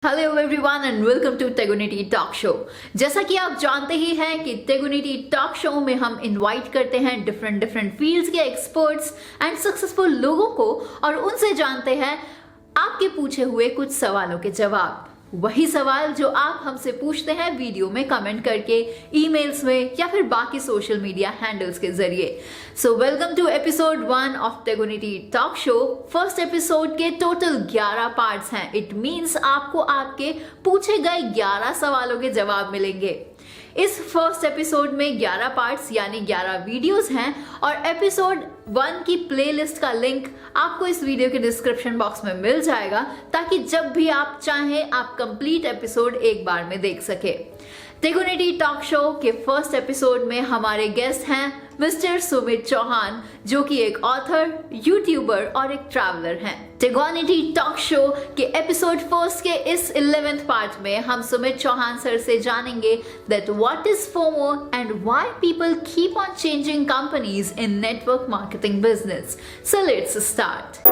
Hello everyone and welcome to टेगुनिटी talk show. जैसा कि आप जानते ही हैं कि टेगुनिटी टॉक शो में हम इनवाइट करते हैं डिफरेंट फील्ड्स के एक्सपर्ट्स एंड सक्सेसफुल लोगों को और उनसे जानते हैं आपके पूछे हुए कुछ सवालों के जवाब। वही सवाल जो आप हमसे पूछते हैं वीडियो में कमेंट करके, ईमेल्स में या फिर बाकी सोशल मीडिया हैंडल्स के जरिए। So welcome to episode 1 of टेगुनिटी टॉक शो। फर्स्ट एपिसोड के टोटल 11 पार्ट्स हैं। इट मींस आपको आपके पूछे गए 11 सवालों के जवाब मिलेंगे। इस फर्स्ट एपिसोड में 11 पार्ट्स यानी 11 वीडियोस हैं और एपिसोड 1 की प्लेलिस्ट का लिंक आपको इस वीडियो के डिस्क्रिप्शन बॉक्स में मिल जाएगा, ताकि जब भी आप चाहें आप कंप्लीट एपिसोड एक बार में देख सके। टेगुनिटी टॉक शो के फर्स्ट एपिसोड में हमारे गेस्ट हैं मिस्टर सुमित चौहान, जो कि एक ऑथर, यूट्यूबर और एक ट्रैवलर हैं। टेगुनिटी टॉक शो के एपिसोड फर्स्ट के इस 11th पार्ट में हम सुमित चौहान सर से जानेंगे that what is FOMO and why people keep on changing companies in network marketing business. So let's start.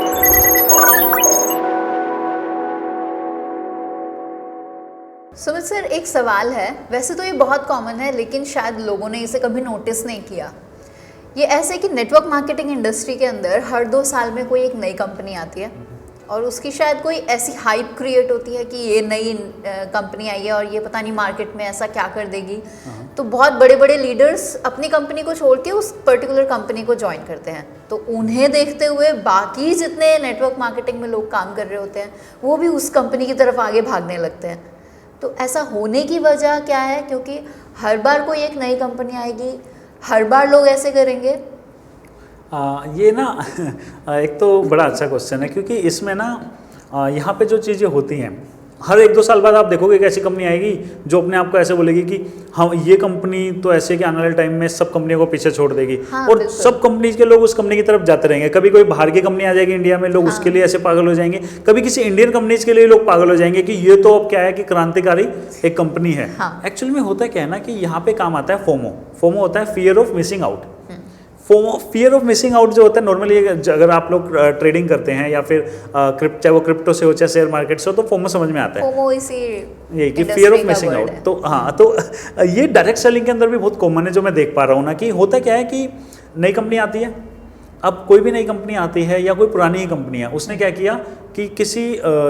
Sumit sir, एक सवाल है। वैसे तो ये बहुत कॉमन है, लेकिन शायद लोगों ने इसे कभी नोटिस नहीं किया। ये ऐसे कि नेटवर्क मार्केटिंग इंडस्ट्री के अंदर हर 2 साल में कोई एक नई कंपनी आती है और उसकी शायद कोई ऐसी हाइप क्रिएट होती है कि ये नई कंपनी आई है और ये पता नहीं मार्केट में ऐसा क्या कर देगी। तो बहुत बड़े बड़े लीडर्स अपनी कंपनी को छोड़ के उस पर्टिकुलर कंपनी को ज्वाइन करते हैं। तो उन्हें देखते हुए बाकी जितने नेटवर्क मार्केटिंग में लोग काम कर रहे होते हैं वो भी उस कंपनी की तरफ आगे भागने लगते हैं। तो ऐसा होने की वजह क्या है? क्योंकि हर बार कोई एक नई कंपनी आएगी, हर बार लोग ऐसे करेंगे। ये ना एक तो बड़ा अच्छा क्वेश्चन है, क्योंकि इसमें ना यहाँ पे जो चीज़ें होती हैं, हर 1-2 साल बाद आप देखोगे एक ऐसी कंपनी आएगी जो अपने आप को ऐसे बोलेगी कि हम ये कंपनी तो ऐसे कि आने वाले टाइम में सब कंपनियों को पीछे छोड़ देगी। हाँ, और सब कंपनीज के लोग उस कंपनी की तरफ जाते रहेंगे। कभी कोई बाहर की कंपनी आ जाएगी इंडिया में, लोग उसके लिए ऐसे पागल हो जाएंगे। कभी किसी इंडियन कंपनीज के लिए लोग पागल हो जाएंगे कि ये तो अब क्या है कि क्रांतिकारी एक कंपनी है। एक्चुअली में होता क्या है ना कि यहाँ पे काम आता है फोमो। फोमो होता है fear of missing out. Fear of missing out जो होता है नॉर्मली, अगर आप लोग ट्रेडिंग करते हैं या फिर चाहे वो क्रिप्टो से हो चाहे शेयर मार्केट से हो, तो फोमो समझ में आता है। फोमो इसी ये कि फियर ऑफ मिसिंग आउट। तो हाँ, तो ये डायरेक्ट सेलिंग के अंदर भी बहुत कॉमन है, जो मैं देख पा रहा हूँ ना कि होता क्या है कि नई कंपनी आती है। अब कोई भी नई कंपनी आती है या कोई पुरानी ही कंपनी है, उसने क्या किया कि किसी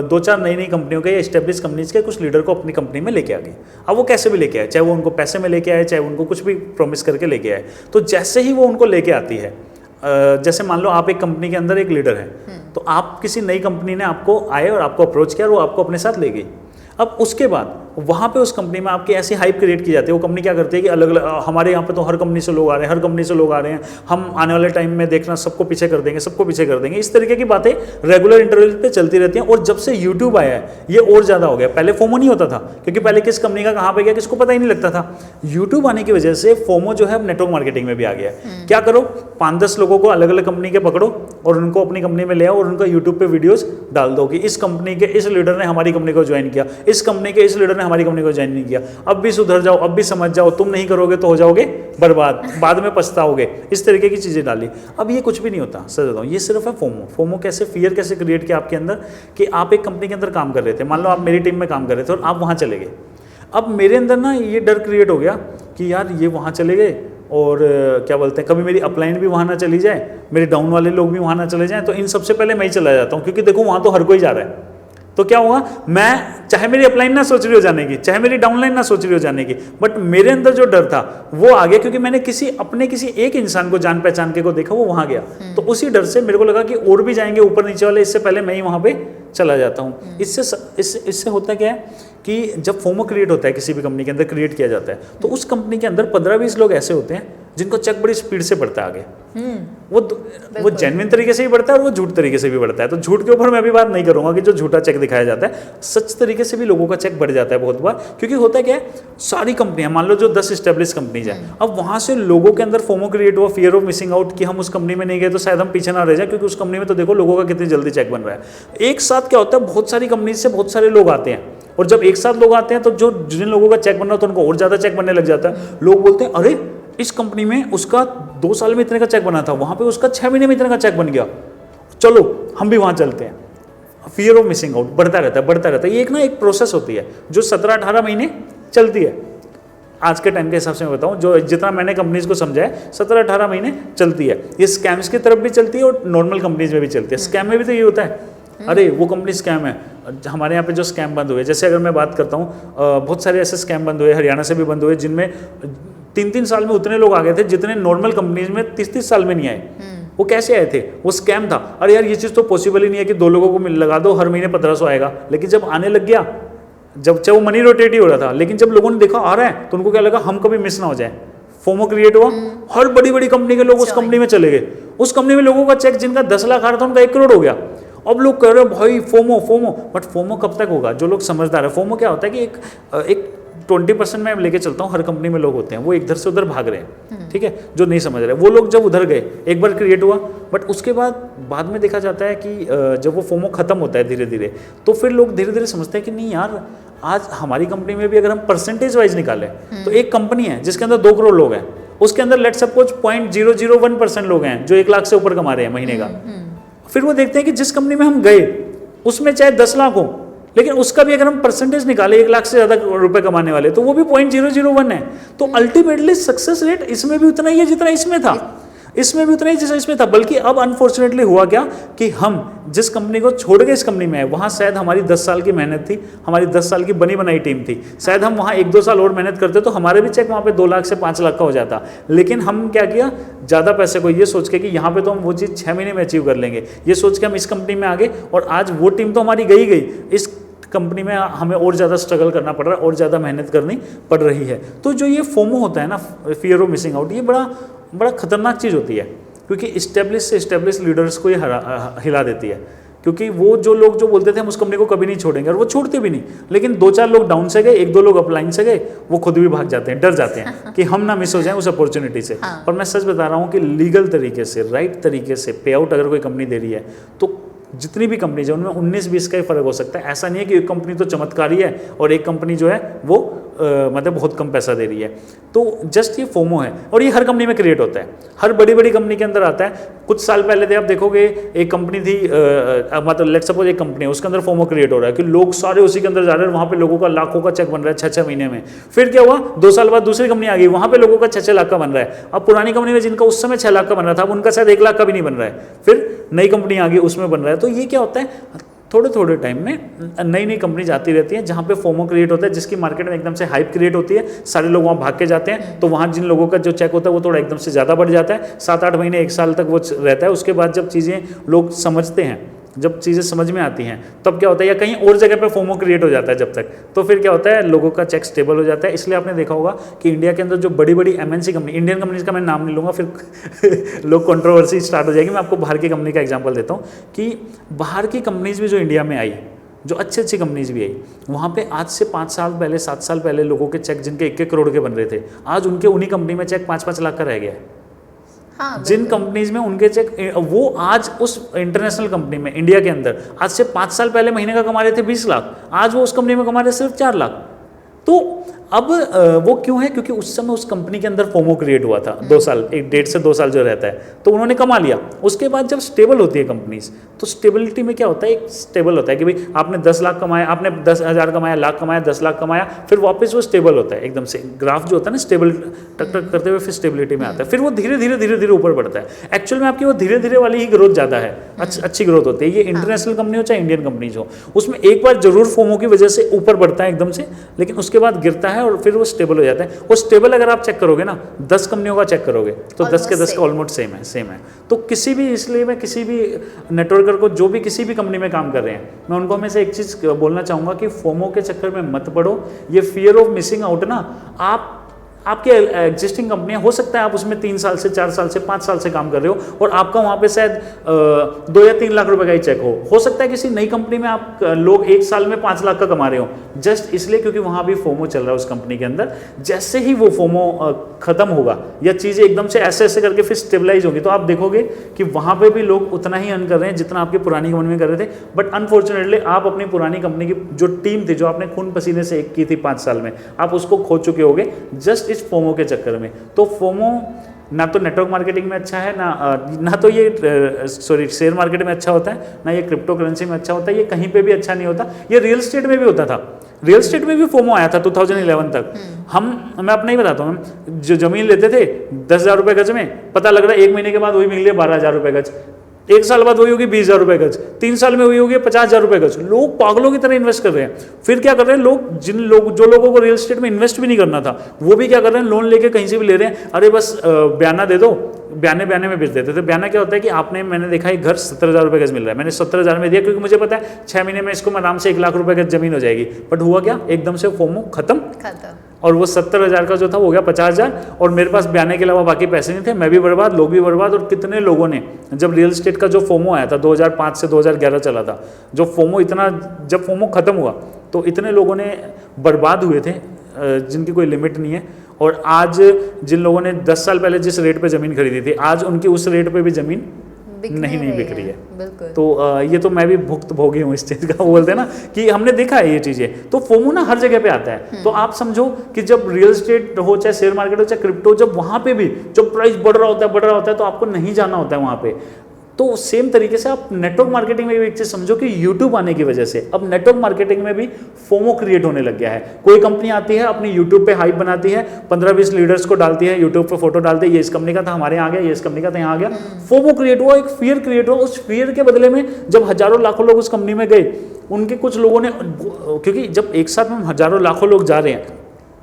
2-4 नई कंपनियों के या एस्टेब्लिश कंपनीज के कुछ लीडर को अपनी कंपनी में लेके आ गए। अब वो कैसे भी लेके आए, चाहे वो उनको पैसे में लेके आए, चाहे उनको कुछ भी प्रॉमिस करके लेके आए। तो जैसे ही वो उनको लेके आती है, जैसे मान लो आप एक कंपनी के अंदर एक लीडर है, तो आप किसी नई कंपनी ने आपको आए और आपको अप्रोच किया और वो आपको अपने साथ ले गई। अब उसके बाद वहाँ पे उस कंपनी में आपकी ऐसी हाइप क्रिएट की जाती है। वो कंपनी क्या करती है कि अलग अलग, हमारे यहाँ पे तो हर कंपनी से लोग आ रहे हैं, हर कंपनी से लोग आ रहे हैं, हम आने वाले टाइम में देखना सबको पीछे कर देंगे, सबको पीछे कर देंगे। इस तरीके की बातें रेगुलर इंटरवल पे चलती रहती हैं। और जब से यूट्यूब आया है ये और ज़्यादा हो गया। पहले फोमो नहीं होता था, क्योंकि पहले किस कंपनी का कहाँ पे गया किसको पता ही नहीं लगता था। यूट्यूब आने की वजह से फोमो जो है अब नेटवर्क मार्केटिंग में भी आ गया है। क्या करो, 5-10 लोगों को अलग अलग कंपनी के पकड़ो और उनको अपनी कंपनी में ले आओ और उनका यूट्यूब पे वीडियोस डाल दो कि इस कंपनी के इस लीडर ने हमारी कंपनी को ज्वाइन किया, इस कंपनी के इस लीडर ने हमारी कंपनी को ज्वाइन नहीं किया, अब भी सुधर जाओ, अब भी समझ जाओ, तुम नहीं करोगे तो हो जाओगे बर्बाद, बाद में पछताओगे। इस तरीके की चीजें डाली। अब ये कुछ भी नहीं होता, सच बताऊं, ये सिर्फ है फोमो। फोमो कैसे, फियर कैसे क्रिएट किया आपके अंदर कि आप एक कंपनी के अंदर काम कर रहे थे, मान लो आप मेरी टीम में काम कर रहे थे और आप वहां चले गए। अब मेरे अंदर ना ये डर क्रिएट हो गया कि यार ये वहां चले गए और क्या बोलते हैं, कभी मेरी अपलाइन भी वहां ना चली जाए, मेरे डाउन वाले लोग भी वहां ना चले जाएं, तो इन सबसे पहले मैं ही चला जाता हूं, क्योंकि देखो वहां तो हर कोई जा रहा है। तो क्या होगा, मैं चाहे मेरी अपलाइन ना सोच रही हो जाने की, चाहे मेरी डाउनलाइन ना सोच रही हो जाने की, बट मेरे अंदर जो डर था वो आ गया, क्योंकि मैंने किसी एक इंसान को जान पहचान के को देखा, वो वहां गया। तो उसी डर से मेरे को लगा कि और भी जाएंगे ऊपर नीचे वाले, इससे पहले मैं ही वहां पे चला जाता हूँ। इससे होता क्या है कि जब फोमो क्रिएट होता है किसी भी कंपनी के अंदर, क्रिएट किया जाता है, तो उस कंपनी के अंदर 15-20 लोग ऐसे होते हैं जिनको चेक बड़ी स्पीड से बढ़ता है आगे। वो जेन्युइन तरीके से भी बढ़ता है और वो झूठ तरीके से भी बढ़ता है। तो झूठ के ऊपर मैं भी बात नहीं करूंगा कि जो झूठा चेक दिखाया जाता है, सच तरीके से भी लोगों का चेक बढ़ जाता है बहुत बार। क्योंकि होता क्या है, सारी कंपनियां, मान लो जो 10 एस्टेब्लिश कंपनीज है, अब वहां से लोगों के अंदर फोमो क्रिएट हुआ, फियर ऑफ मिसिंग आउट, कि हम उस कंपनी में नहीं गए तो शायद हम पीछे ना रह जाए, क्योंकि उस कंपनी में तो देखो लोगों का कितनी जल्दी चेक बन रहा है। एक साथ क्या होता है, बहुत सारी कंपनीज से बहुत सारे लोग आते हैं, और जब एक साथ लोग आते हैं तो जो जिन लोगों का चेक बन रहा है तो उनको और ज्यादा चेक बनने लग जाता है। लोग बोलते हैं अरे इस कंपनी में उसका 2 साल में इतने का चेक बना था, वहां पे उसका 6 महीने में इतने का चेक बन गया, चलो हम भी वहां चलते हैं। फियर ऑफ मिसिंग आउट बढ़ता रहता है। ये एक प्रोसेस होती है जो 17-18 महीने चलती है। आज के टाइम के हिसाब से मैं बताऊं, जो जितना मैंने कंपनीज को समझा है, 17-18 महीने चलती है। ये स्कैम्स की तरफ भी चलती है और नॉर्मल कंपनीज में भी चलती है। स्कैम में भी तो ये होता है, अरे वो कंपनी स्कैम है। हमारे यहाँ पे जो स्कैम बंद हुए, जैसे अगर मैं बात करता हूँ, बहुत सारे ऐसे स्कैम बंद हुए, हरियाणा से भी बंद हुए, जिनमें 3-3 साल में उतने लोग आ गए थे जितने नॉर्मल कंपनीज में 30-30 साल में नहीं आए। वो कैसे आए थे? वो स्कैम था। अरे यार, ये चीज़ तो पॉसिबल ही नहीं है कि 2 लोगों को लगा दो, हर महीने 1500 आएगा। लेकिन जब आने लग गया, जब वो मनी रोटेट ही हो रहा था, लेकिन जब लोगों ने देखा आ रहा है तो उनको क्या लगा, हम कभी मिस ना हो जाए। फोमो क्रिएट हुआ, हर बड़ी बड़ी कंपनी के लोग उस कंपनी में चले गए। उस कंपनी में लोगों का चेक जिनका 10 लाख आ रहा था, उनका 1 करोड़ हो गया। अब लोग कह रहे हैं भाई फोमो फोमो, बट फोमो कब तक होगा? जो लोग समझदार है, फोमो क्या होता है कि एक 20% मैं लेके चलता हूँ, हर कंपनी में लोग होते हैं वो इधर से उधर भाग रहे हैं, ठीक है, जो नहीं समझ रहे। वो लोग जब उधर गए, एक बार क्रिएट हुआ, बट उसके बाद में देखा जाता है कि जब वो फोमो खत्म होता है धीरे धीरे, तो फिर लोग धीरे धीरे समझते हैं कि नहीं यार, आज हमारी कंपनी में भी अगर हम परसेंटेज वाइज निकालें तो एक कंपनी है जिसके अंदर 2 करोड़ लोग हैं, उसके अंदर लेट्स सपोज 0.001% लोग हैं जो 1 लाख से ऊपर कमा रहे हैं महीने का। फिर वो देखते हैं कि जिस कंपनी में हम गए उसमें चाहे 10 लाख हो, लेकिन उसका भी अगर हम परसेंटेज निकाले 1 लाख से ज़्यादा रुपए कमाने वाले, तो वो भी 0.001 है। तो अल्टीमेटली सक्सेस रेट इसमें भी उतना ही है जितना इसमें था, इसमें भी उतना ही जैसा इसमें था। बल्कि अब अनफॉर्चुनेटली हुआ क्या कि हम जिस कंपनी को छोड़ के इस कंपनी में आए, वहाँ शायद हमारी 10 साल की मेहनत थी, हमारी 10 साल की बनी बनाई टीम थी। शायद हम वहाँ 1-2 साल और मेहनत करते तो हमारे भी चेक वहाँ पे 2 लाख से 5 लाख का हो जाता। लेकिन हम क्या किया, ज़्यादा पैसे को ये सोच के कि यहाँ पे तो हम वो चीज़ 6 महीने में अचीव कर लेंगे, ये सोच के हम इस कंपनी में आ गए। और आज वो टीम तो हमारी गई, इस कंपनी में हमें और ज़्यादा स्ट्रगल करना पड़ रहा है और ज़्यादा मेहनत करनी पड़ रही है। तो जो ये फोमो होता है ना, फियर ऑफ मिसिंग आउट, ये बड़ा खतरनाक चीज़ होती है, क्योंकि इस्टेब्लिश लीडर्स को ये हिला देती है। क्योंकि वो जो लोग जो बोलते थे हम उस कंपनी को कभी नहीं छोड़ेंगे, और वो छोड़ते भी नहीं, लेकिन 2-4 लोग डाउन से गए, 1-2 लोग अपलाइन से गए, वो खुद भी भाग जाते हैं, डर जाते हैं कि हम ना मिस हो जाएं उस अपॉर्चुनिटी से। पर मैं सच बता रहा हूँ कि लीगल तरीके से, राइट तरीके से पे आउट अगर कोई कंपनी दे रही है, तो जितनी भी कंपनी है उनमें 19-20 का ही फर्क हो सकता है। ऐसा नहीं है कि एक कंपनी तो चमत्कारी है और एक कंपनी जो है वो मतलब बहुत कम पैसा दे रही है। तो जस्ट ये फोमो है, और ये हर कंपनी में क्रिएट होता है, हर बड़ी बड़ी कंपनी के अंदर आता है। कुछ साल पहले थे, आप देखोगे एक कंपनी थी, मतलब लेट्स सपोज एक कंपनी है, उसके अंदर फोमो क्रिएट हो रहा है कि लोग सारे उसी के अंदर जा रहे हैं, वहाँ पे लोगों का लाखों का चेक बन रहा है 6-6 महीने में। फिर क्या हुआ, 2 साल बाद दूसरी कंपनी आ गई, वहाँ पे लोगों का 6-6 लाख का बन रहा है। अब पुरानी कंपनी में जिनका उस समय 6 लाख का बन रहा था, अब उनका शायद 1 लाख का भी नहीं बन रहा है। फिर नई कंपनी आ गई, उसमें बन रहा है। तो ये क्या होता है, थोड़े टाइम में नई कंपनीज आती रहती हैं जहाँ पे फोमो क्रिएट होता है, जिसकी मार्केट में एकदम से हाइप क्रिएट होती है, सारे लोग वहाँ भाग के जाते हैं। तो वहाँ जिन लोगों का जो चेक होता है वो थोड़ा एकदम से ज़्यादा बढ़ जाता है, 7-8 महीने 1 साल तक वो रहता है। उसके बाद जब चीज़ें लोग समझते हैं, जब चीज़ें समझ में आती हैं, तब क्या होता है, या कहीं और जगह पे फोमो क्रिएट हो जाता है जब तक, तो फिर क्या होता है, लोगों का चेक स्टेबल हो जाता है। इसलिए आपने देखा होगा कि इंडिया के अंदर जो बड़ी बड़ी MNC कंपनी, इंडियन कंपनीज का मैं नाम नहीं लूँगा, फिर लोग कंट्रोवर्सी स्टार्ट हो जाएगी। मैं आपको बाहर की कंपनी का एग्जाम्पल देता हूँ कि बाहर की कंपनीज भी जो इंडिया में आई, जो अच्छी कंपनीज भी आई, वहाँ पे आज से 5 साल पहले, 7 साल पहले लोगों के चेक जिनके 1-1 करोड़ के बन रहे थे, आज उनके उन्हीं कंपनी में चेक 5-5 लाख का रह गया है। हाँ, जिन कंपनीज में उनके चेक, वो आज उस इंटरनेशनल कंपनी में इंडिया के अंदर आज से 5 साल पहले महीने का कमा रहे थे 20 लाख, आज वो उस कंपनी में कमा रहे सिर्फ 4 लाख। तो अब वो क्यों है, क्योंकि उस समय उस कंपनी के अंदर फोमो क्रिएट हुआ था 2 साल, 1-1.5 से 2 साल जो रहता है, तो उन्होंने कमा लिया। उसके बाद जब स्टेबल होती है कंपनीज, तो स्टेबिलिटी में क्या होता है, एक स्टेबल होता है कि भाई आपने 10 लाख कमाया, आपने 10,000 कमाया, लाख कमाया, 10 लाख कमाया, फिर वापस वो स्टेबल होता है एकदम से। ग्राफ जो होता है ना, स्टेबल टक टक करते हुए फिर स्टेबिलिटी में आता है, फिर वो धीरे धीरे ऊपर बढ़ता है। एक्चुअल में आपकी वो धीरे धीरे वाली ही ग्रोथ ज़्यादा है, अच्छी ग्रोथ होती है। ये इंटरनेशनल कंपनी हो चाहे इंडियन कंपनीज हो, उसमें एक बार जरूर फोमो की वजह से ऊपर बढ़ता है एकदम से, लेकिन उसके बाद गिरता है और फिर वो स्टेबल हो जाता है। वो स्टेबल अगर आप चेक करोगे ना, 10 कंपनियों का चेक करोगे तो 10 के 10 का ऑलमोस्ट सेम है। तो किसी भी, इसलिए मैं किसी भी नेटवर्कर को जो भी किसी भी कंपनी में काम कर रहे हैं, मैं उनको हमेशा एक चीज़ बोलना चाहूँगा कि फोमो के चक्कर में मत पड़ो। ये फियर ऑफ मिसिंग आउट ना, आपके एग्जिस्टिंग कंपनियां, हो सकता है आप उसमें 3 साल से 4 साल से 5 साल से काम कर रहे हो और आपका वहाँ पे शायद 2 या 3 लाख रुपए का ही चेक हो सकता है किसी नई कंपनी में आप लोग 1 साल में 5 लाख का कमा रहे हो, जस्ट इसलिए क्योंकि वहाँ भी फोमो चल रहा है उस कंपनी के अंदर। जैसे ही वो फोमो खत्म होगा या चीज़ें एकदम से ऐसे करके फिर स्टेबलाइज होगी, तो आप देखोगे कि वहाँ पे भी लोग उतना ही अर्न कर रहे हैं जितना आपकी पुरानी कंपनी में कर रहे थे। बट अनफॉर्चुनेटली आप अपनी पुरानी कंपनी की जो टीम थी, जो आपने खून पसीने से एक की थी 5 साल में, आप उसको खो चुके होगे जस्ट इस फोमो के चक्कर में। तो फोमो ना तो नेटवर्क मार्केटिंग में अच्छा है, ना तो ये शेयर मार्केट में अच्छा होता है, ना ये क्रिप्टो करेंसी में अच्छा होता है, ये कहीं पे भी अच्छा नहीं होता। ये रियल एस्टेट में भी होता था, रियल एस्टेट में भी फोमो आया था 2011 तक। मैं अपना ही बताता हूँ, जो जमीन लेते थे 10,000 रुपये गज में, पता लग रहा है 1 महीने के बाद वही मिल गया 12,000 रुपये गज, 1 साल बाद वही होगी 20,000 रुपये गज, 3 साल में वही होगी 50,000 रुपये गज। लोग पागलों की तरह इन्वेस्ट कर रहे हैं। फिर क्या कर रहे हैं लोग, जो लोगों को रियल एस्टेट में इन्वेस्ट भी नहीं करना था, वो भी क्या कर रहे हैं, लोन लेके कहीं से भी ले रहे हैं। अरे बस बयाना दे दो, बयाने में बेच देते थे। बयाना क्या होता है कि मैंने देखा है घर 70,000 रुपये गज मिल रहा है, मैंने 70,000 में दिया क्योंकि मुझे पता है 6 महीने में इसको आराम से 1 लाख रुपये गज जमीन हो जाएगी। बट हुआ क्या, एकदम से फोमो खत्म, और वो 70,000 का जो था वो हो गया 50,000, और मेरे पास बयाने के अलावा बाकी पैसे नहीं थे, मैं भी बर्बाद, लोग भी बर्बाद। और कितने लोगों ने, जब रियल एस्टेट का जो फोमो आया था 2005 से 2011 चला था, जो फोमो जब फोमो खत्म हुआ तो इतने लोगों ने बर्बाद हुए थे जिनकी कोई लिमिट नहीं है। और आज जिन लोगों ने 10 साल पहले जिस रेट पे ज़मीन खरीदी थी, आज उनकी उस रेट पे भी ज़मीन नहीं बिक रही है। बिल्कुल। तो ये तो मैं भी भुक्तभोगी हूँ इस चीज़ का। वो बोलते हैं ना कि हमने देखा है ये चीज़ें। तो फोमो ना हर जगह पे आता है। तो आप समझो कि जब रियल एस्टेट हो, चाहे शेयर मार्केट हो, चाहे क्रिप्टो, जब वहाँ पे भी जब प्राइस बढ़ रहा होता है तो आपको नहीं जाना होता है वहाँ पे। तो सेम तरीके से आप नेटवर्क मार्केटिंग में भी एक चीज समझो कि यूट्यूब आने की वजह से अब नेटवर्क मार्केटिंग में भी फोमो क्रिएट होने लग गया है। कोई कंपनी आती है, अपनी यूट्यूब पे हाइप बनाती है, 15-20 लीडर्स को डालती है, यूट्यूब पे फोटो डालते हैं, ये इस कंपनी का था हमारे यहाँ आ गया, ये इस कंपनी का था यहाँ आ गया। फोमो क्रिएट हुआ, एक फियर क्रिएट हुआ। उस फियर के बदले में जब हजारों लाखों लोग उस कंपनी में गए, उनके कुछ लोगों ने, क्योंकि जब एक साथ में हजारों लाखों लोग जा रहे हैं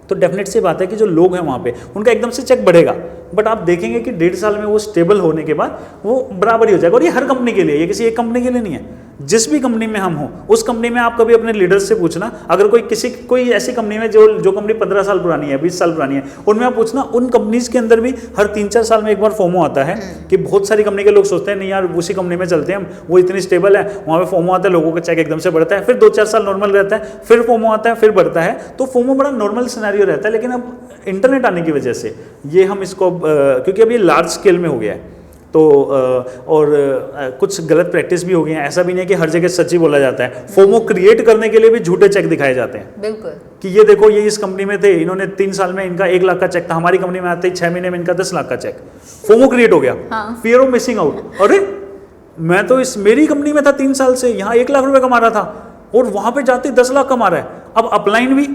तो डेफिनेट सी बात है कि जो लोग हैं वहाँ पे उनका एकदम से चेक बढ़ेगा। बट आप देखेंगे कि 1.5 साल में वो स्टेबल होने के बाद वो बराबर ही हो जाएगा। और ये हर कंपनी के लिए, ये किसी एक कंपनी के लिए नहीं है। जिस भी कंपनी में हम हो, उस कंपनी में आप कभी अपने लीडर्स से पूछना, अगर कोई ऐसी कंपनी में जो कंपनी 15 साल पुरानी है, 20 साल पुरानी है, उनमें आप पूछना, उन कंपनीज के अंदर भी हर 3-4 साल में एक बार फोमो आता है। कि बहुत सारी कंपनी के लोग सोचते हैं नहीं यार उसी कंपनी में चलते हैं हम, वो इतनी स्टेबल है, वहाँ पे फोमो आता है, लोगों का चेक एकदम से बढ़ता है, फिर 2-4 साल नॉर्मल रहता है, फिर फोमो आता है, फिर बढ़ता है। तो फोमो बड़ा नॉर्मल सिनेरियो रहता है। लेकिन अब इंटरनेट आने की वजह से ये हम इसको, क्योंकि अब ये लार्ज स्केल में हो गया है, तो और कुछ गलत प्रैक्टिस भी हो गई है। ऐसा भी नहीं है कि हर जगह सच ही बोला जाता है। फोमो क्रिएट करने के लिए भी झूठे चेक दिखाए जाते हैं। बिल्कुल, कि ये देखो ये इस कंपनी में थे, इन्होंने 3 साल में इनका 1 लाख का चेक था, हमारी कंपनी में आते ही 6 महीने में इनका 10 लाख का चेक। फोमो क्रिएट हो गया, फियर ऑफ मिसिंग आउट। अरे मैं तो मेरी कंपनी में था 3 साल से, यहाँ 1 लाख रुपए कमा रहा था और वहां पे जाते 10 लाख कमा रहा है। अब अपलाइन भी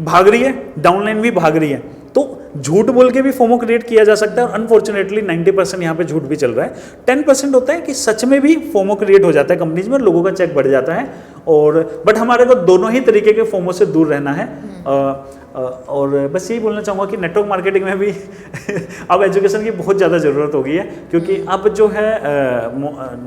भाग रही है, डाउनलाइन भी भाग रही है। तो झूठ बोल के भी फोमो क्रिएट किया जा सकता है। और अनफॉर्चुनेटली 90% यहाँ पे झूठ भी चल रहा है। 10% होता है कि सच में भी फोमो क्रिएट हो जाता है कंपनीज में, लोगों का चेक बढ़ जाता है। और बट हमारे को दोनों ही तरीके के फोमो से दूर रहना है। और बस यही बोलना चाहूँगा कि नेटवर्क मार्केटिंग में भी अब एजुकेशन की बहुत ज़्यादा ज़रूरत हो गई है। क्योंकि अब जो है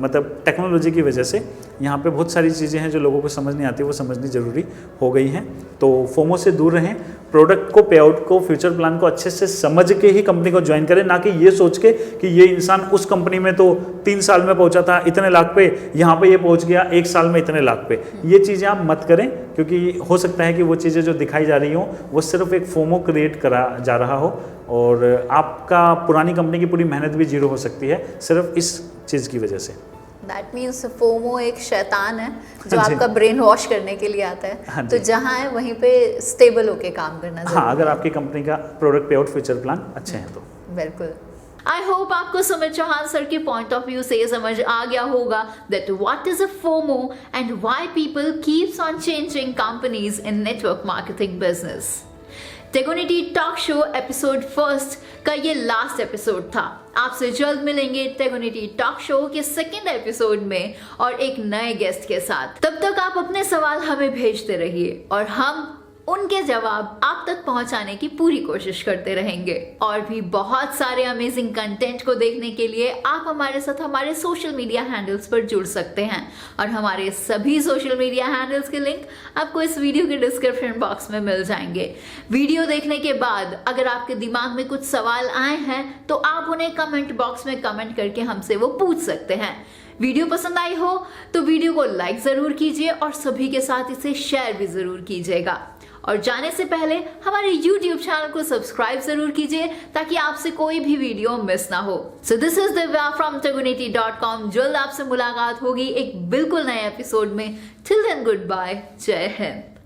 मतलब टेक्नोलॉजी की वजह से यहाँ पे बहुत सारी चीज़ें हैं जो लोगों को समझ नहीं आती, वो समझनी ज़रूरी हो गई हैं। तो फोमो से दूर रहें, प्रोडक्ट को, पे आउट को, फ्यूचर प्लान को अच्छे से समझ के ही कंपनी को ज्वाइन करें। ना कि ये सोच के कि ये इंसान उस कंपनी में तो 3 साल में पहुंचा था इतने लाख पे, यहाँ पे ये पहुंच गया 1 साल में इतने लाख पे। ये चीज़ें आप मत करें, क्योंकि हो सकता है कि वो चीज़ें जो दिखाई जा रही हों वो सिर्फ एक फोमो क्रिएट करा जा रहा हो और आपका पुरानी कंपनी की पूरी मेहनत भी जीरो हो सकती है सिर्फ इस चीज़ की वजह से। दैट मीन्स फोमो एक शैतान है जो आपका ब्रेन वॉश करने के लिए आता है। तो जहाँ है वहीं पे स्टेबल होके काम करना। हाँ, अगर आपकी कंपनी का प्रोडक्ट पे आउट फ्यूचर प्लान अच्छे हैं तो। बिल्कुल। आई होप आपको सुमित चौहान सर के पॉइंट ऑफ व्यू से समझ आ गया होगा that what is a FOMO and why people keeps on changing companies in network marketing business. टेगोनिटी टॉक शो एपिसोड 1 का ये लास्ट एपिसोड था। आपसे जल्द मिलेंगे टेगोनिटी टॉक शो के 2nd एपिसोड में और एक नए गेस्ट के साथ। तब तक आप अपने सवाल हमें भेजते रहिए और हम उनके जवाब आप तक पहुंचाने की पूरी कोशिश करते रहेंगे। और भी बहुत सारे अमेजिंग कंटेंट को देखने के लिए आप हमारे साथ हमारे सोशल मीडिया हैंडल्स पर जुड़ सकते हैं और हमारे सभी सोशल मीडिया हैंडल्स के लिंक आपको इस वीडियो के डिस्क्रिप्शन बॉक्स में मिल जाएंगे। वीडियो देखने के बाद अगर आपके दिमाग में कुछ सवाल आए हैं तो आप उन्हें कमेंट बॉक्स में कमेंट करके हमसे वो पूछ सकते हैं। वीडियो पसंद आई हो तो वीडियो को लाइक जरूर कीजिए और सभी के साथ इसे शेयर भी जरूर कीजिएगा। और जाने से पहले हमारे YouTube चैनल को सब्सक्राइब जरूर कीजिए ताकि आपसे कोई भी वीडियो मिस ना हो। So this is Divya from tegonity.com। जल्द आपसे मुलाकात होगी एक बिल्कुल नए एपिसोड में। टिल देन गुड बाय, जय हिंद।